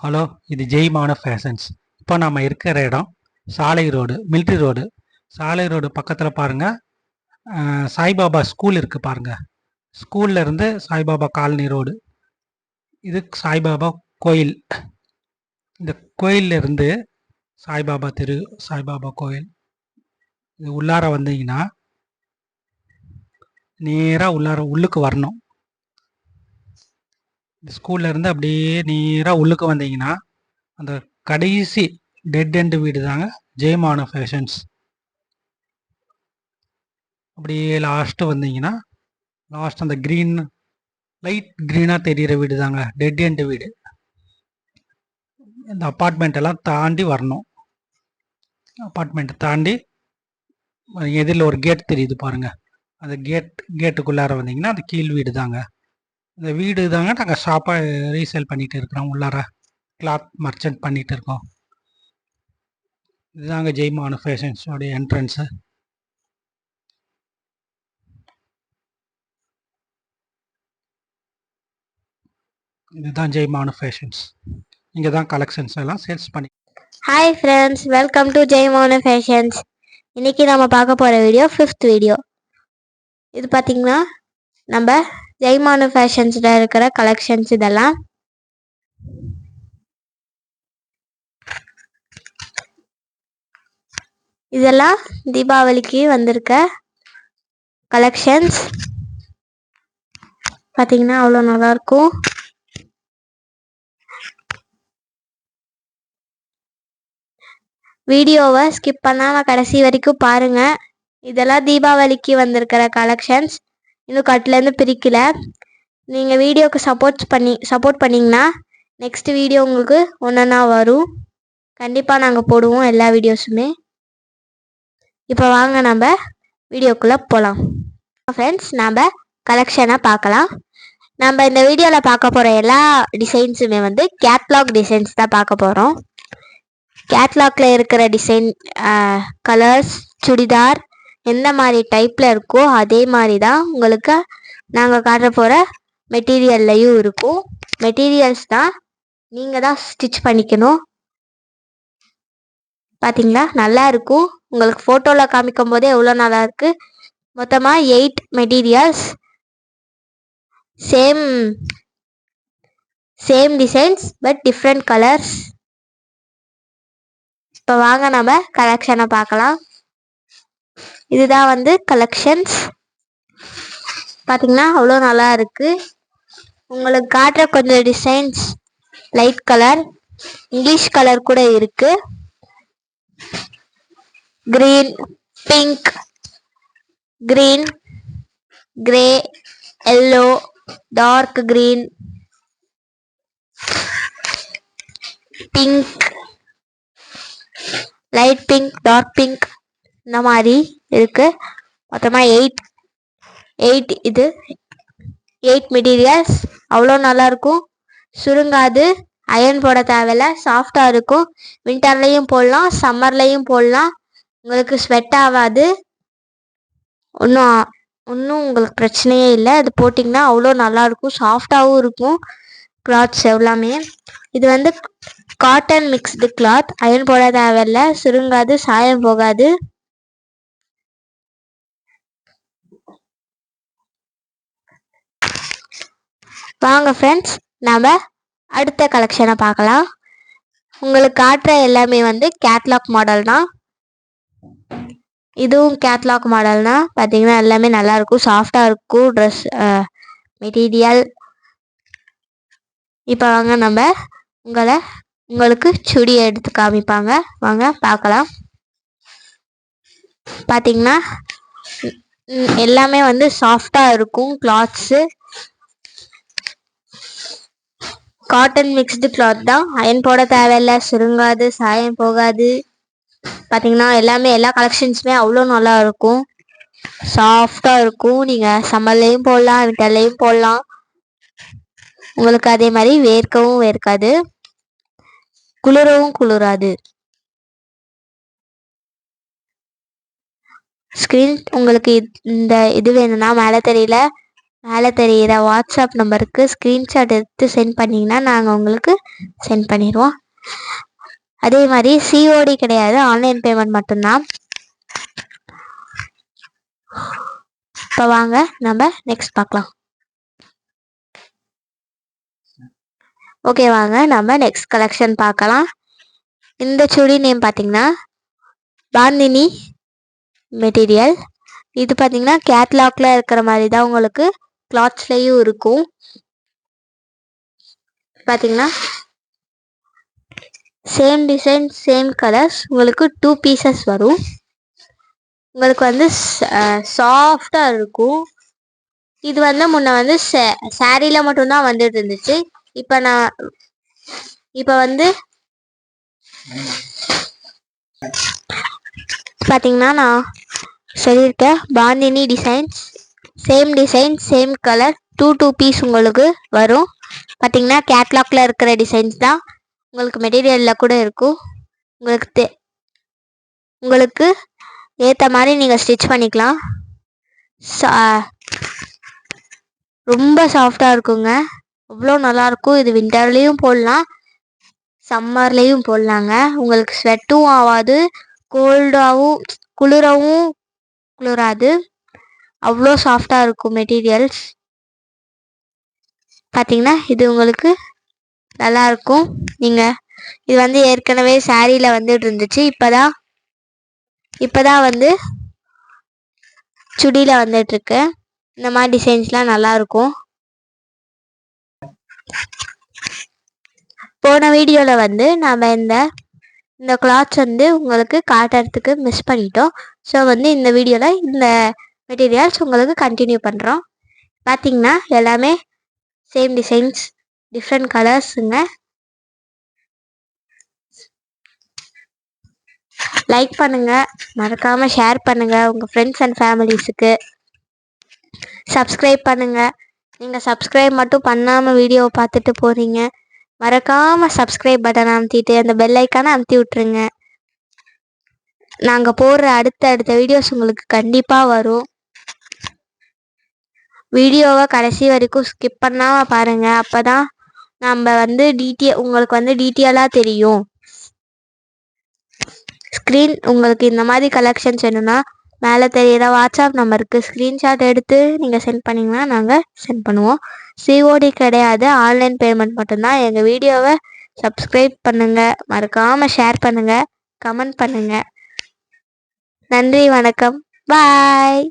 Hello, இது ஜெய்மான fashions. இப்போ நம்ம இருக்கிற இடம் சாலை ரோடு, மிலிட்ரி ரோடு. சாலை ரோடு பக்கத்தில் பாருங்கள், சாய்பாபா ஸ்கூல் இருக்குது பாருங்கள். ஸ்கூல்ல இருந்து சாய்பாபா காலனி ரோடு. இது சாய்பாபா கோயில். இந்த கோயில்ல இருந்து சாய்பாபா தெரு, சாய்பாபா கோயில். இது உள்ளார வந்தீங்கன்னா நேராக உள்ளுக்கு வரணும். இந்த ஸ்கூல்ல இருந்து அப்படியே நேராக உள்ளுக்கு வந்தீங்கன்னா அந்த கடைசி டெட் எண்ட் வீடு தாங்க ஜெயமான ஃபேஷன்ஸ். அப்படியே லாஸ்ட்டு வந்தீங்கன்னா லாஸ்ட் அந்த க்ரீன், லைட் க்ரீனாக தெரிகிற வீடு தாங்க டெட் எண்ட் வீடு. இந்த அப்பார்ட்மெண்ட் எல்லாம் தாண்டி வரணும். அப்பார்ட்மெண்ட்டை தாண்டி எதிரில் ஒரு கேட் தெரியுது பாருங்கள். அந்த கேட்டுக்குள்ளார வந்தீங்கன்னா அது கீழ் வீடு தாங்க. இந்த வீடு தாங்க நாங்கள் ஷாப்பாக ரீசேல் பண்ணிகிட்டு இருக்கிறோம். உள்ளார கிளாத் மர்ச்சன்ட் பண்ணிகிட்டு இருக்கோம். இதுதாங்க ஜெய்மான ஃபேஷன்ஸோடைய என்ட்ரன்ஸு. இதுதான் ஜெய்மான ஃபேஷன்ஸ். இங்கே தான் கலெக்ஷன்ஸ் எல்லாம் சேல்ஸ் பண்ணி. Hi friends, welcome to Jaimana fashions. இன்னைக்கு நம்ம பார்க்க போகிற வீடியோ 5th வீடியோ. இது பார்த்தீங்கன்னா நம்ம ஜெய்மான ஃபேஷன்ஸில் இருக்கிற கலெக்ஷன்ஸ். இதெல்லாம் தீபாவளிக்கு வந்திருக்க கலெக்ஷன்ஸ். பார்த்தீங்கன்னா அவ்வளோ நல்லாயிருக்கும். வீடியோவை ஸ்கிப் பண்ணாமல் கடைசி வரைக்கும் பாருங்கள். இதெல்லாம் தீபாவளிக்கு வந்திருக்கிற கலெக்ஷன்ஸ். இன்னும் கட்டிலேருந்து பிரிக்கல. நீங்கள் வீடியோவுக்கு சப்போர்ட் பண்ணிங்கன்னா நெக்ஸ்ட் வீடியோ உங்களுக்கு ஒன்றா வரும். கண்டிப்பாக நாங்கள் போடுவோம் எல்லா வீடியோஸுமே. இப்போ வாங்க நம்ம வீடியோக்குள்ளே போகலாம். ஃப்ரெண்ட்ஸ், நம்ம கலெக்ஷனை பார்க்கலாம். நம்ம இந்த வீடியோவில் பார்க்க போகிற எல்லா டிசைன்ஸுமே வந்து கேட்லாக் டிசைன்ஸ் தான் பார்க்க போகிறோம். கேட்லாக்ல இருக்கிற டிசைன், கலர்ஸ், சுடிதார் எந்த மாதிரி டைப்பில் இருக்கோ அதே மாதிரி தான் உங்களுக்கு நாங்கள் காட்ட போகிற மெட்டீரியல்லையும் இருக்கும். மெட்டீரியல்ஸ் தான் நீங்கள் தான் ஸ்டிச் பண்ணிக்கணும். பார்த்தீங்களா, நல்லா இருக்கும். உங்களுக்கு ஃபோட்டோவில் காமிக்கும் போதே எவ்வளோ நல்லா இருக்குது. மொத்தமாக 8 materials, same designs but different colours. இப்போ வாங்க நம்ம கலெக்ஷனை பார்க்கலாம். இதுதான் வந்து கலெக்ஷன்ஸ். பார்த்தீங்கன்னா அவ்வளோ நல்லா இருக்குது. உங்களுக்கு காட்டுற கொஞ்சம் designs light colour, English colour கூட இருக்குது. Green, pink, green, grey, yellow, dark green, pink, light pink, dark pink, இந்த மாதிரி இருக்கு. மொத்தமாக 8 மெட்டீரியல்ஸ். அவ்வளோ நல்லா இருக்கும். சுருங்காது, அயன் போட தேவையில்ல, சாஃப்டாக இருக்கும். வின்டர்லையும் போடலாம், சம்மர்லையும் போடலாம். உங்களுக்கு ஸ்வெட் ஆகாது. ஒன்றும் உங்களுக்கு பிரச்சனையே இல்லை. அது போட்டிங்கன்னா அவ்வளோ நல்லாயிருக்கும். சாஃப்டாகவும் இருக்கும் கிளாத்ஸ் எல்லாமே. இது வந்து காட்டன் மிக்ஸ்டு கிளாத். அயன் போட தேவையில்ல, சுருங்காது, சாயம் போகாது. வாங்க ஃப்ரெண்ட்ஸ், நாம் அடுத்த கலெக்ஷனை பார்க்கலாம். உங்களுக்கு காட்டுற எல்லாமே வந்து கேட்லாக் மாடல் தான். இதுவும் கேட்லாக் மாடல் தான். பார்த்தீங்கன்னா எல்லாமே நல்லாயிருக்கும், சாஃப்டாக இருக்கும் ட்ரெஸ் மெட்டீரியல். இப்போ வாங்க நம்ம உங்களுக்கு சுடி எடுத்து காமிப்பாங்க. வாங்க பார்க்கலாம். பார்த்தீங்கன்னா எல்லாமே வந்து சாஃப்டாக இருக்கும் கிளாத்ஸு. காட்டன் மிக்ஸ்டு கிளாத் தான். அயன் போட தேவையில்லை, சுருங்காது, சாயம் போகாது. பார்த்தீங்கன்னா எல்லா கலெக்ஷன்ஸுமே அவ்வளோ நல்லா இருக்கும், சாஃப்டாக இருக்கும். நீங்கள் சம்மர்லேயும் போடலாம், விண்டர்லேயும் போடலாம். உங்களுக்கு அதே மாதிரி வேர்க்கவும் வேர்க்காது, குளிரவும் குளிராது. ஸ்க்ரீன் உங்களுக்கு இது வேணும்னா மேலே தெரியல, மேலே தெரிகிற வாட்ஸ்அப் நம்பருக்கு ஸ்க்ரீன்ஷாட் எடுத்து சென்ட் பண்ணிங்கன்னா நாங்கள் உங்களுக்கு சென்ட் பண்ணிடுவோம். அதே மாதிரி சிஓடி கிடையாது, ஆன்லைன் பேமெண்ட் மட்டும்தான். இப்போ வாங்க நம்ம நெக்ஸ்ட் பார்க்கலாம். ஓகே, வாங்க நம்ம நெக்ஸ்ட் கலெக்ஷன் பார்க்கலாம். இந்த சுடி நேம் பார்த்தீங்கன்னா பாந்தினி மெட்டீரியல். இது பார்த்தீங்கன்னா கேட்லாக்ல இருக்கிற மாதிரி தான் உங்களுக்கு கிளாத்ஸ்லேயும் இருக்கும். பார்த்தீங்கன்னா சேம் டிசைன் சேம் கலர்ஸ், உங்களுக்கு 2 பீசஸ் வரும். உங்களுக்கு வந்து சாஃப்டாக இருக்கும். இது வந்து முன்ன வந்து சாரியில் மட்டும்தான் வந்துட்டு இருந்துச்சு. இப்போ வந்து பார்த்தீங்கன்னா நான் சொல்லியிருக்கேன் bandhani designs, design same colour, 2 piece உங்களுக்கு வரும். பார்த்தீங்கன்னா கேட்லாக்ல இருக்கிற டிசைன்ஸ் தான் உங்களுக்கு மெட்டீரியலில் கூட இருக்கும். உங்களுக்கு ஏற்ற மாதிரி நீங்கள் ஸ்டிச் பண்ணிக்கலாம். ரொம்ப சாஃப்டாக இருக்குங்க, அவ்வளோ நல்லாயிருக்கும். இது விண்டர்லேயும் போடலாம், சம்மர்லேயும் போடலாங்க. உங்களுக்கு ஸ்வெட்டும் ஆகாது, கோல்டாகவும் குளிராது, அவ்வளோ சாஃப்டாக இருக்கும் மெட்டீரியல்ஸ். பார்த்தீங்கன்னா இது உங்களுக்கு நல்லாயிருக்கும். நீங்கள் இது வந்து ஏற்கனவே சாரியில் வந்துட்டு இருந்துச்சு, இப்போதான் வந்து சுடியில் வந்துட்டுருக்கு. இந்த மாதிரி டிசைன்ஸ்லாம் நல்லாயிருக்கும். போன வீடியோவில் வந்து நாம் இந்த கிளாத்ஸ் வந்து உங்களுக்கு காட்டுறதுக்கு மிஸ் பண்ணிட்டோம். ஸோ வந்து இந்த வீடியோவில் இந்த மெட்டீரியல்ஸ் உங்களுக்கு கண்டினியூ பண்ணுறோம். பார்த்தீங்கன்னா எல்லாமே சேம் டிசைன்ஸ், டிஃப்ரெண்ட் கலர்ஸுங்க. லைக் பண்ணுங்கள், மறக்காமல் ஷேர் பண்ணுங்கள் உங்கள் ஃப்ரெண்ட்ஸ் அண்ட் ஃபேமிலிஸுக்கு. சப்ஸ்கிரைப் பண்ணுங்கள். நீங்கள் சப்ஸ்கிரைப் மட்டும் பண்ணாமல் வீடியோவை பார்த்துட்டு போகிறீங்க. மறக்காமல் சப்ஸ்கிரைப் பட்டன் அமுத்திட்டு அந்த பெல் ஐக்கானை அமுத்தி விட்ருங்க. நாங்கள் போடுற அடுத்த வீடியோஸ் உங்களுக்கு கண்டிப்பாக வரும். வீடியோவை கடைசி வரைக்கும் ஸ்கிப் பண்ணாமல் பாருங்கள், அப்போ தான் நம்ம வந்து உங்களுக்கு வந்து டீட்டெயிலாக தெரியும். உங்களுக்கு இந்த மாதிரி கலெக்ஷன்ஸ் வேணும்னா மேலே தெரியிற வாட்ஸ்அப் நம்பருக்கு ஸ்க்ரீன்ஷாட் எடுத்து நீங்கள் சென்ட் பண்ணிங்கன்னா நாங்கள் சென்ட் பண்ணுவோம். சிஓடி கிடையாது, ஆன்லைன் பேமெண்ட் மட்டும்தான். எங்கள் வீடியோவை சப்ஸ்கிரைப் பண்ணுங்கள், மறக்காமல் ஷேர் பண்ணுங்கள், கமெண்ட் பண்ணுங்கள். நன்றி, வணக்கம், பாய்.